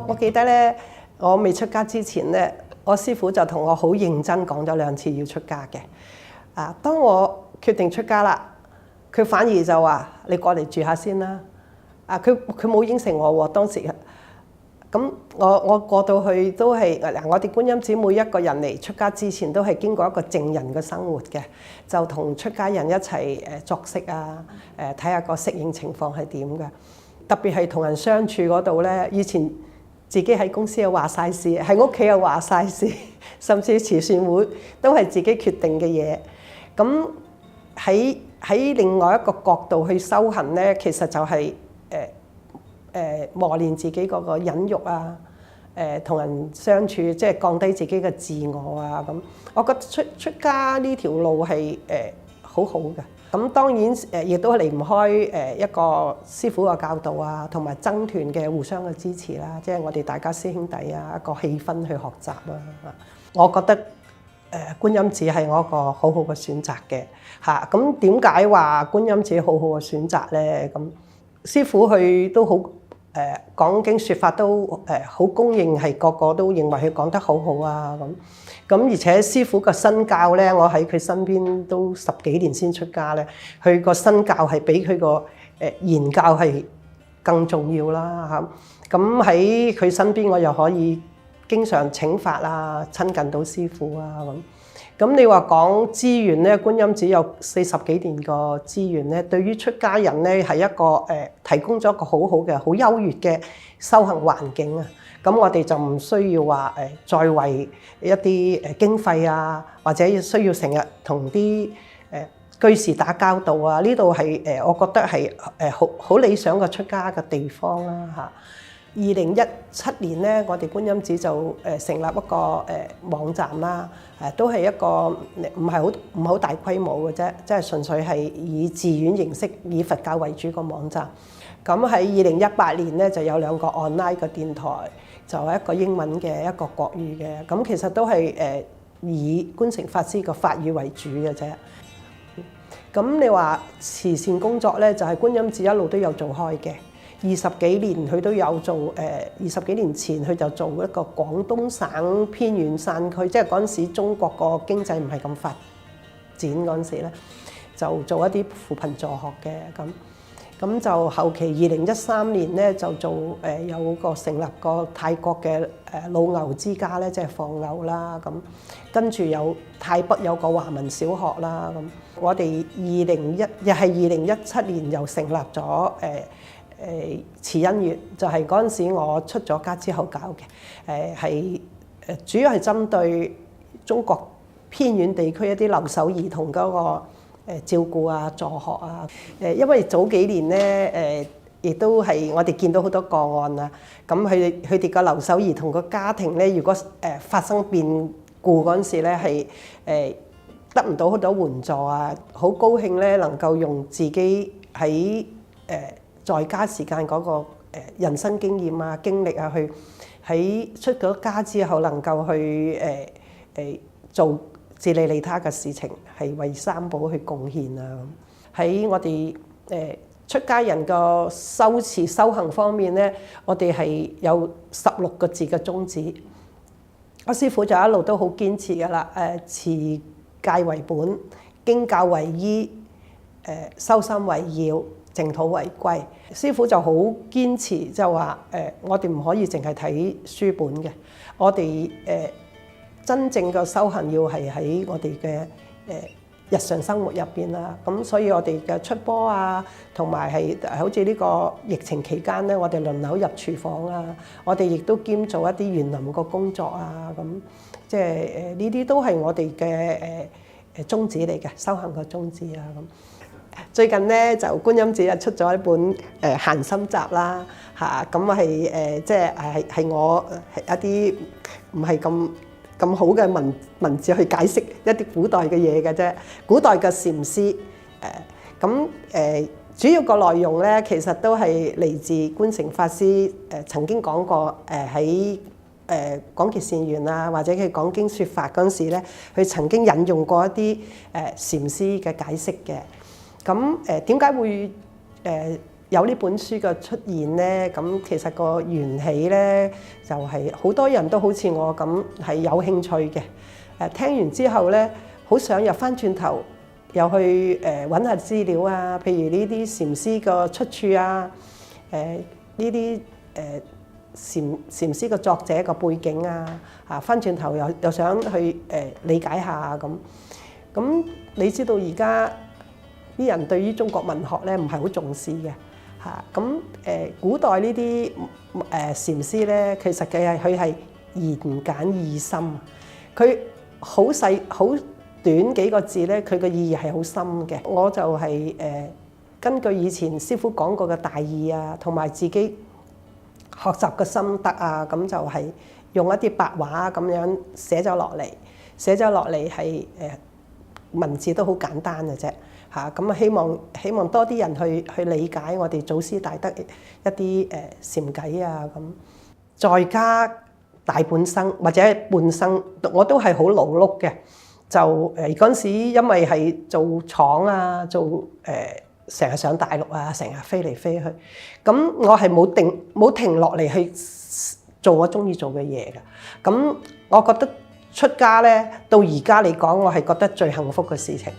我記得咧，我未出家之前咧，我師父就同我好認真講咗2次要出家嘅。當我決定出家啦，佢反而就話：你過嚟住下先啦。佢冇應承我喎，當時。咁我過到去都係嗱，我哋觀音寺每一個人嚟出家之前都係經過一個證人嘅生活嘅，就同出家人一齊作息啊，睇下個適應情況係點嘅。特別係同人相處嗰度咧，以前自己喺公司又話晒事，喺屋企又話晒事，甚至慈善會都係自己決定嘅嘢。咁喺另外一個角度去修行咧，其實就係磨練自己嗰個忍辱啊，同人相處，即係降低自己嘅自我啊咁。我覺得出家呢條路係好好嘅。咁當然亦都離唔開一個師父嘅教導啊，同埋僧團嘅互相嘅支持啦，即係我哋大家師兄弟啊一個氣氛去學習啦。我覺得觀音寺係我一個好好嘅選擇嘅嚇。咁點解話觀音寺好好嘅選擇咧？咁師父佢都好。講經説法都好公認，係個個都認為佢講得好好啊咁。而且師父個身教咧，我喺佢身邊都10幾年先出家咧，佢個身教係比佢個言教係更重要啦嚇。咁喺佢身邊，我又可以經常請法啊，親近到師父啊咁。咁你話講資源咧，觀音寺有40幾年個資源咧，對於出家人咧係一個提供咗一個好好嘅、好優越嘅修行環境啊！咁我哋就唔需要話再為一啲經費啊，或者需要成日同啲居士打交道啊，呢度係我覺得係好理想嘅出家嘅地方啦嚇。2017年咧，我哋觀音寺就成立一個網站啦，都係一個唔係好大規模嘅啫，即係純粹係以寺院形式、以佛教為主個網站。咁喺2018年咧就有2個 online 嘅電台，就係一個英文嘅，一個國語嘅。咁其實都係以觀誠法師個法語為主嘅啫。咁你話慈善工作咧，就係觀音寺一路都有做開嘅。20幾年佢都有做，20幾年前佢就做一個廣東省偏遠山區，即係嗰陣時中國個經濟唔係咁發展嗰陣時咧，就做一啲扶貧助學嘅咁。咁就後期2013年咧就做有個成立個泰國嘅老牛之家咧，即係放牛啦咁。跟住有泰北有個華文小學啦咁。我哋又係2017年又成立咗慈恩月，就係嗰陣時我出咗家之後搞嘅，係主要係針對中國偏遠地區一啲留守兒童嗰個照顧啊、助學啊。因為早幾年咧亦都係我哋見到好多個案啊。咁佢哋個留守兒童個家庭咧，如果發生變故嗰陣時咧，係得唔到好多援助啊。好高興咧，能夠用自己喺在家時間嗰個人生經驗啊、經歷啊，去喺出咗家之後能夠去做自利利他嘅事情，係為三寶去貢獻啊。喺我哋出家人個修持修行方面咧，我哋係有16個字嘅宗旨。我師父就一路都好堅持㗎啦，持戒為本，經教為依，修心為要，淨土為歸。師父就好堅持，就話我哋唔可以淨係睇書本嘅，我哋真正嘅修行要係喺我哋嘅日常生活入邊啦。咁所以我哋嘅出坡啊，同埋係好似呢個疫情期間咧，我哋輪流入廚房啊，我哋亦都兼做一啲園林個工作啊。咁即係呢啲都係我哋嘅宗旨嚟嘅，修行嘅宗旨啊。咁最近咧就觀音寺出咗一本閒心集啦嚇，咁係即係我一啲唔係咁好嘅文字去解釋一啲古代嘅嘢嘅啫，古代嘅禪師主要個內容咧，其實都係嚟自觀誠法師曾經講過喺廣結善緣啊，或者佢講經説法嗰陣時咧，佢曾經引用過一啲禪師嘅解釋嘅。咁點解會有呢本書嘅出現咧，咁其實個緣起咧就係好多人都好似我咁係有興趣嘅。聽完之後咧，好想入翻轉頭又去揾下資料啊，譬如呢啲禪師個出處啊，呢啲禪師個作者個背景啊，翻轉頭又想去理解下咁。咁你知道而家啲人對於中國文學咧唔係好重視嘅嚇。咁古代呢啲禪師咧，其實佢係言簡意深，佢好細好短幾個字咧，佢個意義係好深嘅。我就係根據以前師父講過嘅大意啊，同埋自己學習嘅心得啊，咁就係用一啲白話咁樣寫咗落嚟，係文字都好簡單嘅啫嚇。咁啊希望多啲人去理解我哋祖師大德一啲禪偈啊咁，再加大半生或者半生，我都係好勞碌嘅。就嗰陣時，因為係做廠啊，成日上大陸啊，成日飛嚟飛去，咁我係冇停落嚟去做我中意做嘅嘢嘅。咁我覺得出家咧，到而家嚟講，我係覺得最幸福嘅事情。